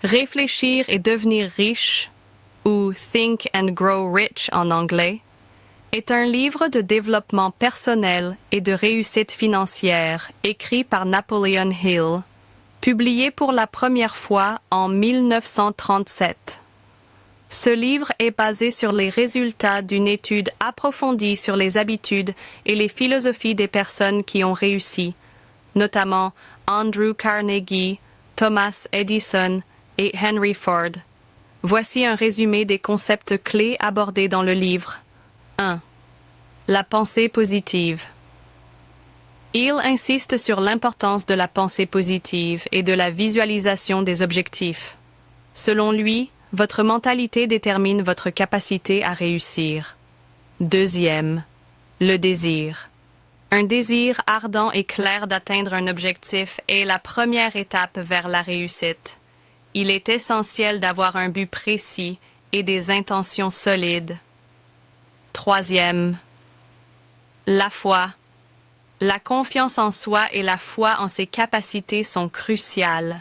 Réfléchir et devenir riche, ou Think and Grow Rich en anglais, est un livre de développement personnel et de réussite financière écrit par Napoleon Hill, publié pour la première fois en 1937. Ce livre est basé sur les résultats d'une étude approfondie sur les habitudes et les philosophies des personnes qui ont réussi, notamment Andrew Carnegie, Thomas Edison et Henry Ford. Voici un résumé des concepts clés abordés dans le livre. 1. La pensée positive. Hill insiste sur l'importance de la pensée positive et de la visualisation des objectifs. Selon lui, votre mentalité détermine votre capacité à réussir. 2. Le désir. Un désir ardent et clair d'atteindre un objectif est la première étape vers la réussite. Il est essentiel d'avoir un but précis et des intentions solides. 3. La foi. La confiance en soi et la foi en ses capacités sont cruciales.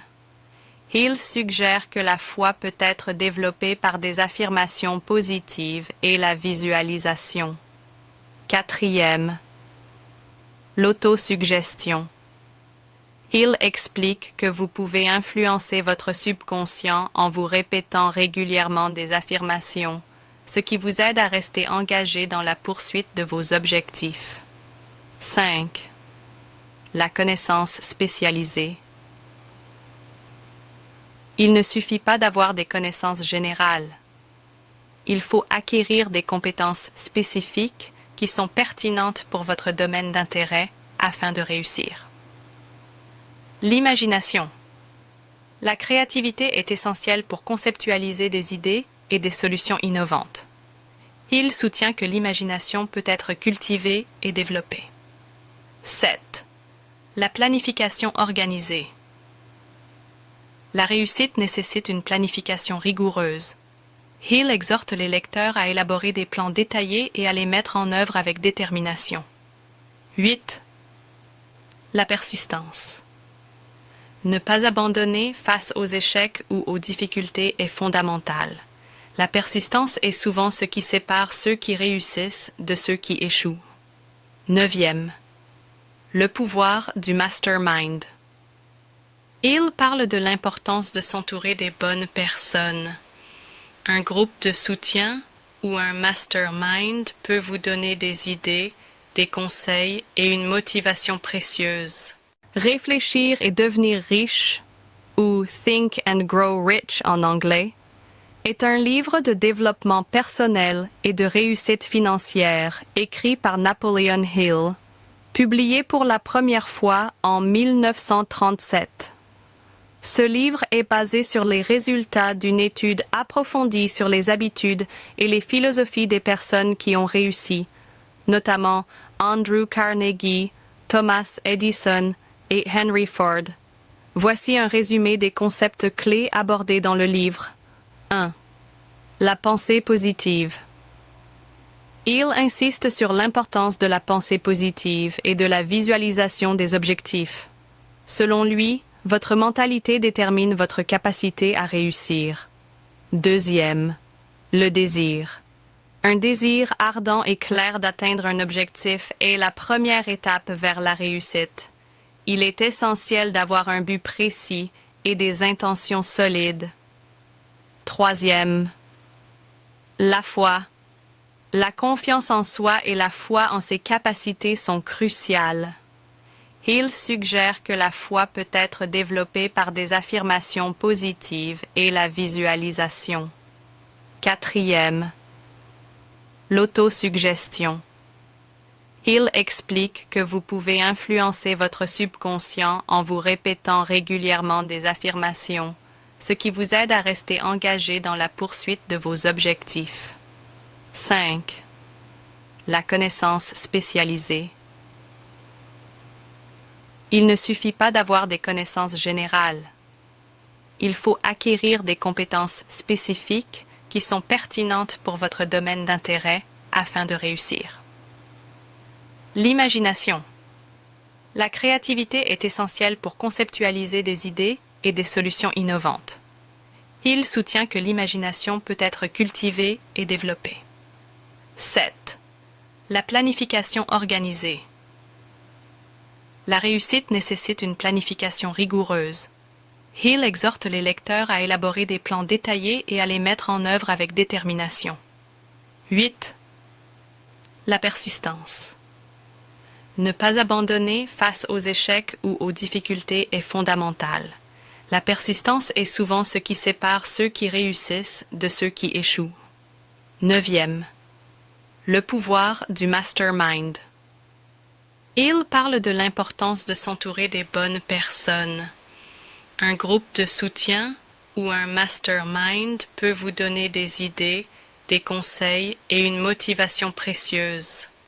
Hill suggère que la foi peut être développée par des affirmations positives et la visualisation. 4. L'autosuggestion. Hill explique que vous pouvez influencer votre subconscient en vous répétant régulièrement des affirmations, ce qui vous aide à rester engagé dans la poursuite de vos objectifs. 5. La connaissance spécialisée. Il ne suffit pas d'avoir des connaissances générales. Il faut acquérir des compétences spécifiques qui sont pertinentes pour votre domaine d'intérêt afin de réussir. L'imagination. La créativité est essentielle pour conceptualiser des idées et des solutions innovantes. Hill soutient que l'imagination peut être cultivée et développée. 7. La planification organisée. La réussite nécessite une planification rigoureuse. Hill exhorte les lecteurs à élaborer des plans détaillés et à les mettre en œuvre avec détermination. 8. La persistance. Ne pas abandonner face aux échecs ou aux difficultés est fondamental. La persistance est souvent ce qui sépare ceux qui réussissent de ceux qui échouent. 9. Le pouvoir du mastermind. Hill parle de l'importance de s'entourer des bonnes personnes. Un groupe de soutien ou un mastermind peut vous donner des idées, des conseils et une motivation précieuse. Réfléchir et devenir riche, ou Think and Grow Rich en anglais, est un livre de développement personnel et de réussite financière écrit par Napoleon Hill, publié pour la première fois en 1937. Ce livre est basé sur les résultats d'une étude approfondie sur les habitudes et les philosophies des personnes qui ont réussi, notamment Andrew Carnegie, Thomas Edison et Henry Ford. Voici un résumé des concepts clés abordés dans le livre. 1. La pensée positive. Hill insiste sur l'importance de la pensée positive et de la visualisation des objectifs. Selon lui, votre mentalité détermine votre capacité à réussir. 2. Le désir. Un désir ardent et clair d'atteindre un objectif est la première étape vers la réussite. Il est essentiel d'avoir un but précis et des intentions solides. 3. La foi. La confiance en soi et la foi en ses capacités sont cruciales. Hill suggère que la foi peut être développée par des affirmations positives et la visualisation. 4. L'autosuggestion. Hill explique que vous pouvez influencer votre subconscient en vous répétant régulièrement des affirmations, ce qui vous aide à rester engagé dans la poursuite de vos objectifs. 5. La connaissance spécialisée. Il ne suffit pas d'avoir des connaissances générales. Il faut acquérir des compétences spécifiques qui sont pertinentes pour votre domaine d'intérêt afin de réussir. L'imagination. La créativité est essentielle pour conceptualiser des idées et des solutions innovantes. Il soutient que l'imagination peut être cultivée et développée. 7. La planification organisée. La réussite nécessite une planification rigoureuse. Hill exhorte les lecteurs à élaborer des plans détaillés et à les mettre en œuvre avec détermination. 8. La persistance. Ne pas abandonner face aux échecs ou aux difficultés est fondamental. La persistance est souvent ce qui sépare ceux qui réussissent de ceux qui échouent. 9. Le pouvoir du mastermind. Hill parle de l'importance de s'entourer des bonnes personnes. Un groupe de soutien ou un mastermind peut vous donner des idées, des conseils et une motivation précieuse.